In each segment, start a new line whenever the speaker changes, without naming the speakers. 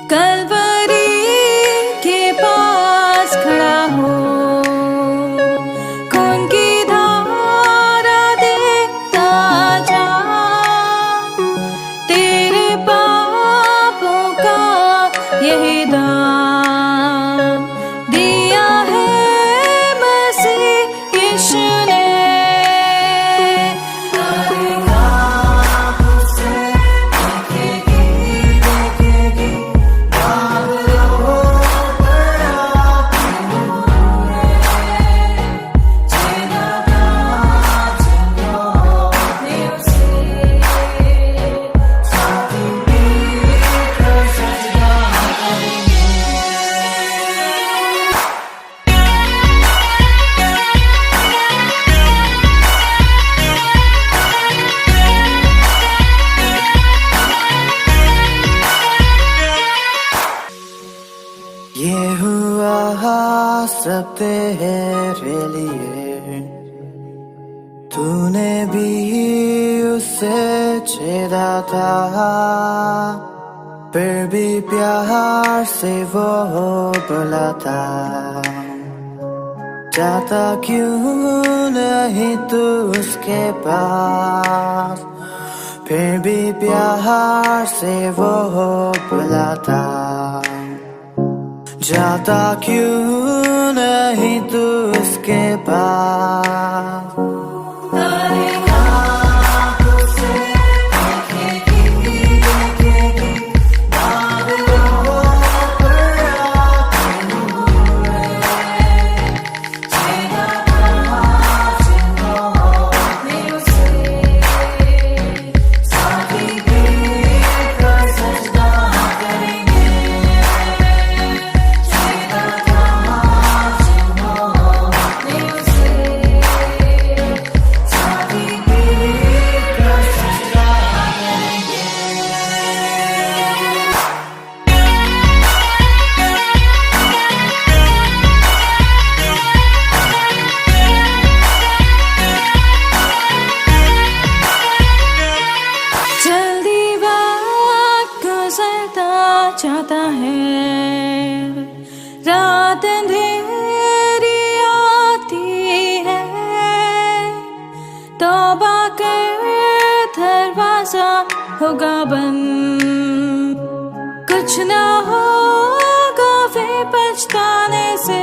कलवरी के पास खड़ा हो, खून की धारा देखता जा, तेरे पापों का यही दाम दिया है मसीह यीशु ने।
ये हुआ सब तेरे लिए, तूने भी उसे छेड़ा था, फिर भी प्यार से वो बुलाता, जाता क्यों नहीं तू उसके पास, फिर भी प्यार से वो बुलाता, जाता क्यों नहीं तू उसके पास।
चाहता है, रात अंधेरी आती है, तौबा कर दरवाजा होगा बंद, कुछ ना होगा वे पछताने से,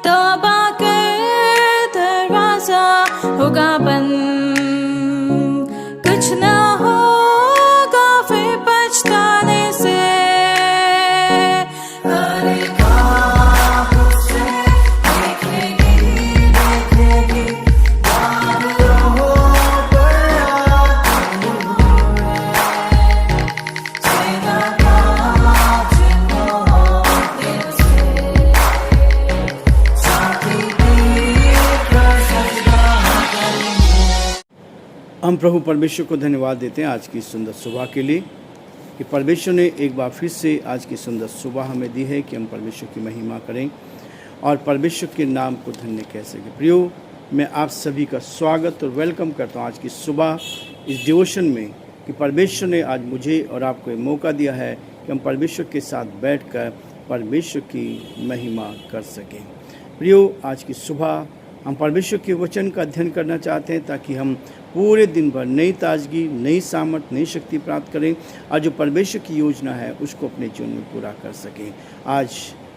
तौबा कर दरवाजा होगा बंद, कुछ ना होगा वे पछताने से।
हम प्रभु परमेश्वर को धन्यवाद देते हैं आज की सुंदर सुबह के लिए कि परमेश्वर ने एक बार फिर से आज की सुंदर सुबह हमें दी है कि हम परमेश्वर की महिमा करें और परमेश्वर के नाम को धन्य कह सकें। प्रियो, मैं आप सभी का स्वागत और वेलकम करता हूं आज की सुबह इस डिवोशन में कि परमेश्वर ने आज मुझे और आपको एक मौका दिया है कि हम परमेश्वर के साथ बैठकर परमेश्वर की महिमा कर सकें। प्रियो, आज की सुबह हम परमेश्वर के वचन का अध्ययन करना चाहते हैं ताकि हम पूरे दिन भर नई ताजगी, नई सामर्थ, नई शक्ति प्राप्त करें और जो परमेश्वर की योजना है उसको अपने जीवन में पूरा कर सकें। आज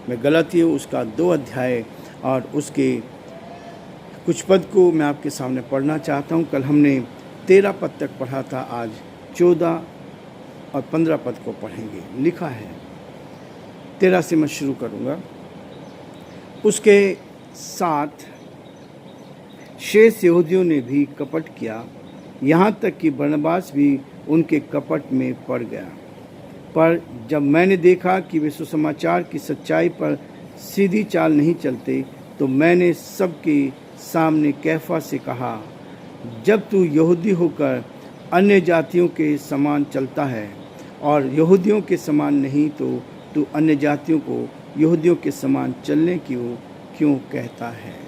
मैं गलातियों उसका 2 अध्याय और उसके कुछ पद को मैं आपके सामने पढ़ना चाहता हूं। कल हमने 13 पद तक पढ़ा था, आज 14 और 15 पद को पढ़ेंगे। लिखा है, 13 से मैं शुरू करूंगा। उसके साथ शेष यहूदियों ने भी कपट किया, यहाँ तक कि बरनबास भी उनके कपट में पड़ गया। पर जब मैंने देखा कि वे सुसमाचार की सच्चाई पर सीधी चाल नहीं चलते, तो मैंने सबके सामने कैफा से कहा, जब तू यहूदी होकर अन्य जातियों के समान चलता है और यहूदियों के समान नहीं, तो तू अन्य जातियों को यहूदियों के समान चलने की क्यों कहता है।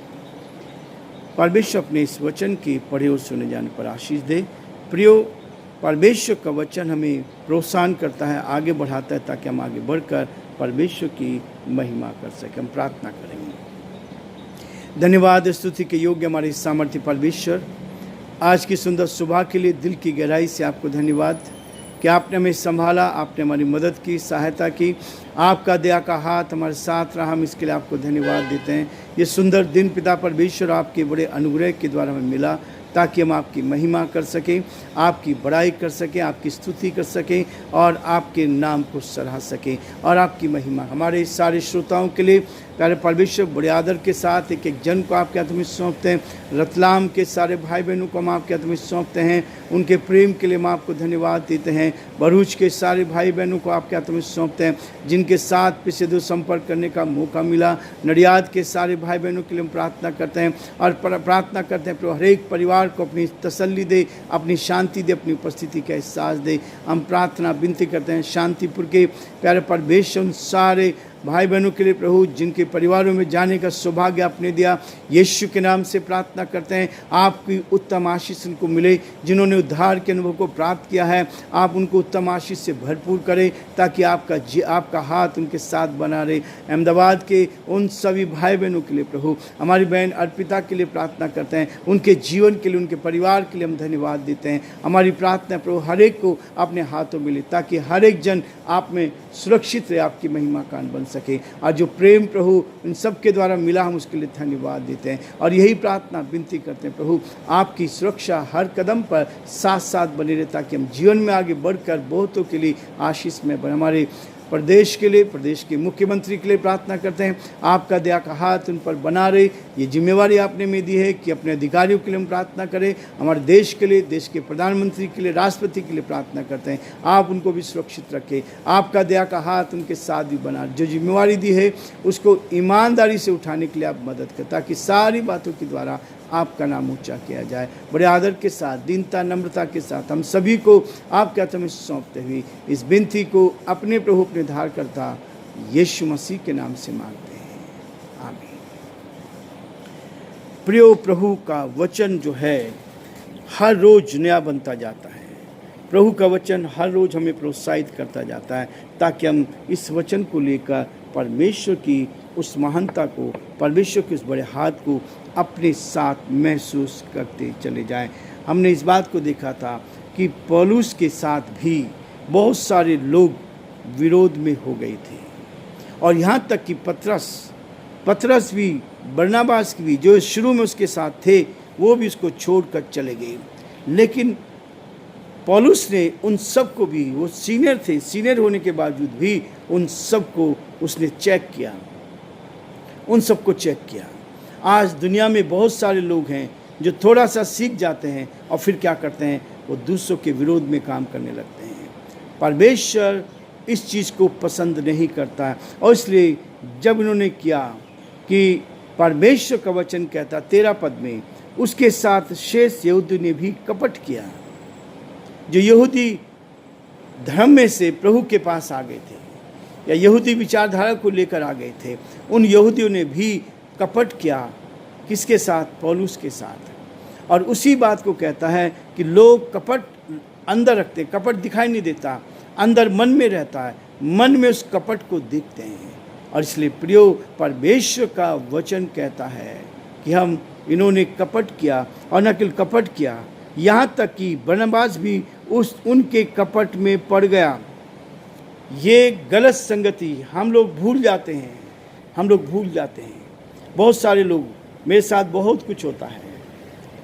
परमेश्वर अपने इस वचन के पढ़े और सुने जाने पर आशीष दे। प्रियो, परमेश्वर का वचन हमें प्रोत्साहन करता है, आगे बढ़ाता है, ताकि हम आगे बढ़कर परमेश्वर की महिमा कर सकें। हम प्रार्थना करेंगे। धन्यवाद, स्तुति के योग्य हमारे सामर्थ्य परमेश्वर, आज की सुंदर सुबह के लिए दिल की गहराई से आपको धन्यवाद कि आपने हमें संभाला, आपने हमारी मदद की, सहायता की। आपका दया का हाथ हमारे साथ रहा, हम इसके लिए आपको धन्यवाद देते हैं। ये सुंदर दिन पिता परमेश्वर आपके बड़े अनुग्रह के द्वारा हमें मिला, ताकि हम आपकी महिमा कर सकें, आपकी बड़ाई कर सकें, आपकी स्तुति कर सकें और आपके नाम को सराह सकें और आपकी महिमा। हमारे सारे श्रोताओं के लिए प्यारे परमेश्वर बड़े आदर के साथ एक एक जन को आपके हाथ में सौंपते हैं। रतलाम के सारे भाई बहनों को हम आपके हाथ में सौंपते हैं, उनके प्रेम के लिए हम आपको धन्यवाद देते हैं। भरूच के सारे भाई बहनों को आपके हाथ में सौंपते हैं, जिनके साथ पिछले दो संपर्क करने का मौका मिला। नडियाद के सारे भाई बहनों के लिए हम प्रार्थना करते हैं और प्रार्थना करते हैं प्रभु हर एक परिवार को अपनी तसल्ली दे, अपनी शांति दे, अपनी उपस्थिति का एहसास दे। हम प्रार्थना विनती करते हैं शांतिपुर के प्यारे परमेश्वर उन सारे भाई बहनों के लिए प्रभु जिनके परिवारों में जाने का सौभाग्य आपने दिया, यीशु के नाम से प्रार्थना करते हैं आपकी उत्तम आशीष उनको मिले। जिन्होंने उद्धार के अनुभव को प्राप्त किया है, आप उनको उत्तम आशीष से भरपूर करें, ताकि आपका हाथ उनके साथ बना रहे। अहमदाबाद के उन सभी भाई बहनों के लिए प्रभु, हमारी बहन अर्पिता के लिए प्रार्थना करते हैं, उनके जीवन के लिए, उनके परिवार के लिए हम धन्यवाद देते हैं। हमारी प्रार्थना प्रभु हर एक को अपने हाथों में ले, ताकि हर एक जन आप में सुरक्षित रहे, आपकी महिमा कान बन सके। और जो प्रेम प्रभु इन सब के द्वारा मिला, हम उसके लिए धन्यवाद देते हैं और यही प्रार्थना विनती करते हैं प्रभु, आपकी सुरक्षा हर कदम पर साथ साथ बनी रहे, ताकि हम जीवन में आगे बढ़कर बहुतों के लिए आशीष में बने। हमारे प्रदेश के लिए, प्रदेश के मुख्यमंत्री के लिए प्रार्थना करते हैं, आपका दया का हाथ उन पर बना रहे। ये जिम्मेवारी आपने में दी है कि अपने अधिकारियों के लिए हम प्रार्थना करें। हमारे देश के लिए, देश के प्रधानमंत्री के लिए, राष्ट्रपति के लिए प्रार्थना करते हैं, आप उनको भी सुरक्षित रखें, आपका दया का हाथ उनके साथ भी बना। जो जिम्मेवारी दी है उसको ईमानदारी से उठाने के लिए आप मदद करें, ताकि सारी बातों के द्वारा आपका नाम ऊंचा किया जाए। बड़े आदर के साथ, दीनता, नम्रता के साथ हम सभी को आपके हाथों में सौंपते हुए इस विनती को अपने प्रभु, अपने धारकर्ता यीशु मसीह के नाम से मांगते हैं, आमीन। प्रियो, प्रभु का वचन जो है हर रोज नया बनता जाता है। प्रभु का वचन हर रोज हमें प्रोत्साहित करता जाता है, ताकि हम इस वचन को लेकर परमेश्वर की उस महानता को, परमेश्वर के उस बड़े हाथ को अपने साथ महसूस करते चले जाएं। हमने इस बात को देखा था कि पौलुस के साथ भी बहुत सारे लोग विरोध में हो गए थे, और यहाँ तक कि पतरस भी, बरनबास भी, जो शुरू में उसके साथ थे, वो भी उसको छोड़कर चले गए। लेकिन पौलुस ने उन सबको भी, वो सीनियर थे, सीनियर होने के बावजूद भी उन सबको उसने चेक किया, उन सबको चेक किया। आज दुनिया में बहुत सारे लोग हैं जो थोड़ा सा सीख जाते हैं और फिर क्या करते हैं, वो दूसरों के विरोध में काम करने लगते हैं। परमेश्वर इस चीज़ को पसंद नहीं करता है, और इसलिए जब इन्होंने किया कि परमेश्वर का वचन कहता 13 पद में, उसके साथ शेष यहूदी ने भी कपट किया। जो यहूदी धर्म में से प्रभु के पास आ गए थे, या यहूदी विचारधारा को लेकर आ गए थे, उन यहूदियों ने भी कपट किया। किसके साथ? पौलुस के साथ। और उसी बात को कहता है कि लोग कपट अंदर रखते, कपट दिखाई नहीं देता, अंदर मन में रहता है, मन में उस कपट को देखते हैं। और इसलिए प्रियो, परमेश्वर का वचन कहता है कि इन्होंने कपट किया, और न केवल कपट किया, यहाँ तक कि बरनबास भी उनके कपट में पड़ गया। ये गलत संगति हम लोग भूल जाते हैं, बहुत सारे लोग, मेरे साथ बहुत कुछ होता है,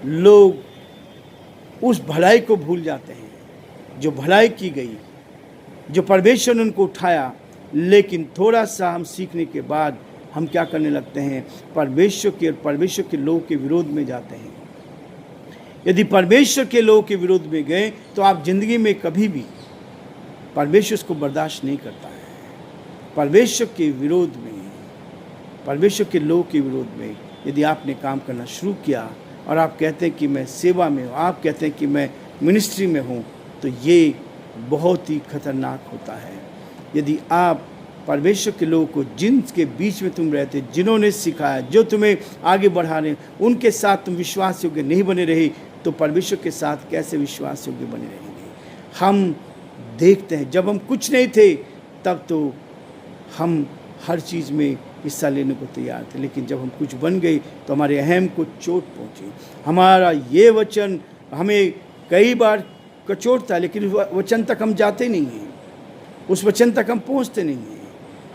लोग उस भलाई को भूल जाते हैं जो भलाई की गई, जो परमेश्वर ने उनको उठाया। लेकिन थोड़ा सा हम सीखने के बाद हम क्या करने लगते हैं, परमेश्वर के लोगों के विरोध में जाते हैं। यदि परमेश्वर के लोगों के विरोध में गए तो आप जिंदगी में कभी भी, परमेश्वर उसको बर्दाश्त नहीं करता है। परमेश्वर के विरोध में, परमेश्वर के लोगों के विरोध में यदि आपने काम करना शुरू किया और आप कहते हैं कि मैं सेवा में हूँ, आप कहते हैं कि मैं मिनिस्ट्री में हूँ, तो ये बहुत ही खतरनाक होता है। यदि आप परमेश्वर के लोगों को जिनके बीच में तुम रहते, जिन्होंने सिखाया, जो तुम्हें आगे बढ़ा रहे, उनके साथ तुम विश्वास योग्य नहीं बने रहे, तो परमेश्वर के साथ कैसे विश्वास योग्य बने रहेंगे? हम देखते हैं जब हम कुछ नहीं थे तब तो हम हर चीज़ में हिस्सा लेने को तैयार थे, लेकिन जब हम कुछ बन गए तो हमारे अहम को चोट पहुंची। हमारा ये वचन हमें कई बार कचोटता है, लेकिन उस वचन तक हम जाते नहीं हैं, उस वचन तक हम पहुंचते नहीं हैं।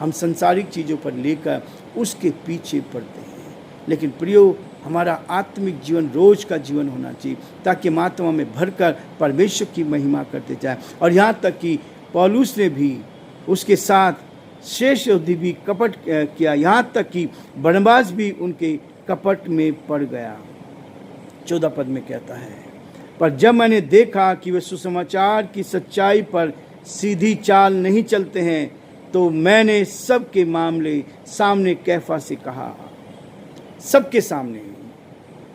हम संसारिक चीज़ों पर लेकर उसके पीछे पड़ते हैं। लेकिन प्रियो, हमारा आत्मिक जीवन रोज का जीवन होना चाहिए, ताकि हम आत्मा में भरकर परमेश्वर की महिमा करते जाए। और यहाँ तक कि पौलुस ने भी उसके साथ शेष अवधि भी कपट किया, यहाँ तक कि बरनबास भी उनके कपट में पड़ गया। 14 पद में कहता है, पर जब मैंने देखा कि वे सुसमाचार की सच्चाई पर सीधी चाल नहीं चलते हैं, तो मैंने सबके मामले सामने कैफा से कहा, सबके सामने,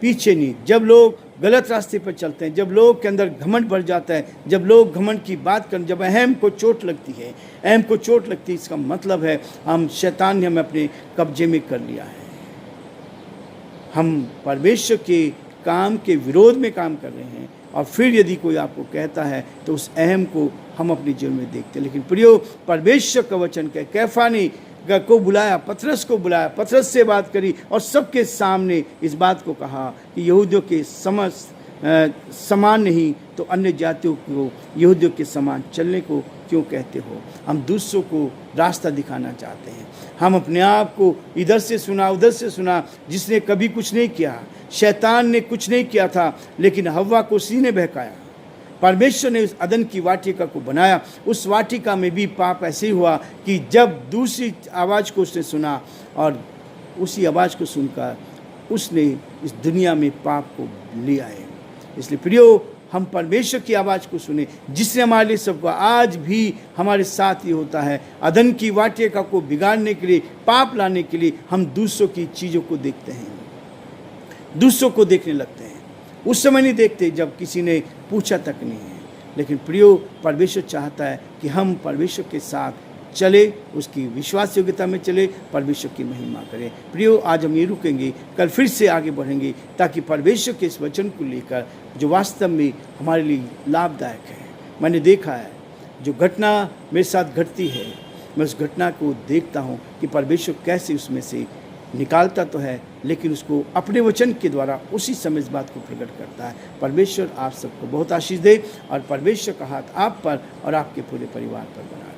पीछे नहीं। जब लोग गलत रास्ते पर चलते हैं, जब लोग के अंदर घमंड बढ़ जाता है, जब लोग घमंड की बात करें, जब अहम को चोट लगती है, अहम को चोट लगती है, इसका मतलब है हम शैतान ने हमें अपने कब्जे में कर लिया है। हम परमेश्वर के काम के विरोध में काम कर रहे हैं। और फिर यदि कोई आपको कहता है तो उस अहम को हम अपने जीवन में देखते हैं। लेकिन प्रियो, परमेश्वर का वचन कहे, कैफा ने को बुलाया, पतरस को बुलाया, पतरस से बात करी और सबके सामने इस बात को कहा कि यहूदियों के समान नहीं तो अन्य जातियों को यहूदियों के समान चलने को क्यों कहते हो? हम दूसरों को रास्ता दिखाना चाहते हैं। हम अपने आप को इधर से सुना, उधर से सुना, जिसने कभी कुछ नहीं किया। शैतान ने कुछ नहीं किया था, लेकिन हव्वा को उसी ने बहकाया। परमेश्वर ने उस अदन की वाटिका को बनाया। उस वाटिका में भी पाप ऐसे ही हुआ कि जब दूसरी आवाज़ को उसने सुना और उसी आवाज़ को सुनकर उसने इस दुनिया में पाप को ले आए। इसलिए प्रियो, हम परमेश्वर की आवाज़ को सुने, जिसने हमारे लिए सबको, आज भी हमारे साथ ही होता है। अदन की वाटिका को बिगाड़ने के लिए, पाप लाने के लिए हम दूसरों की चीज़ों को देखते हैं, दूसरों को देखने लगते हैं। उस समय नहीं देखते जब किसी ने पूछा तक नहीं है। लेकिन प्रियो, परमेश्वर चाहता है कि हम परमेश्वर के साथ चले, उसकी विश्वास योग्यता में चले, परमेश्वर की महिमा करें। प्रियो, आज हम ये रुकेंगे, कल फिर से आगे बढ़ेंगे, ताकि परमेश्वर के इस वचन को लेकर जो वास्तव में हमारे लिए लाभदायक है। मैंने देखा है, जो घटना मेरे साथ घटती है, मैं उस घटना को देखता हूँ कि परमेश्वर कैसे उसमें से निकालता तो है, लेकिन उसको अपने वचन के द्वारा उसी समय इस बात को प्रकट करता है। परमेश्वर आप सबको बहुत आशीष दे और परमेश्वर का हाथ आप पर और आपके पूरे परिवार पर बना।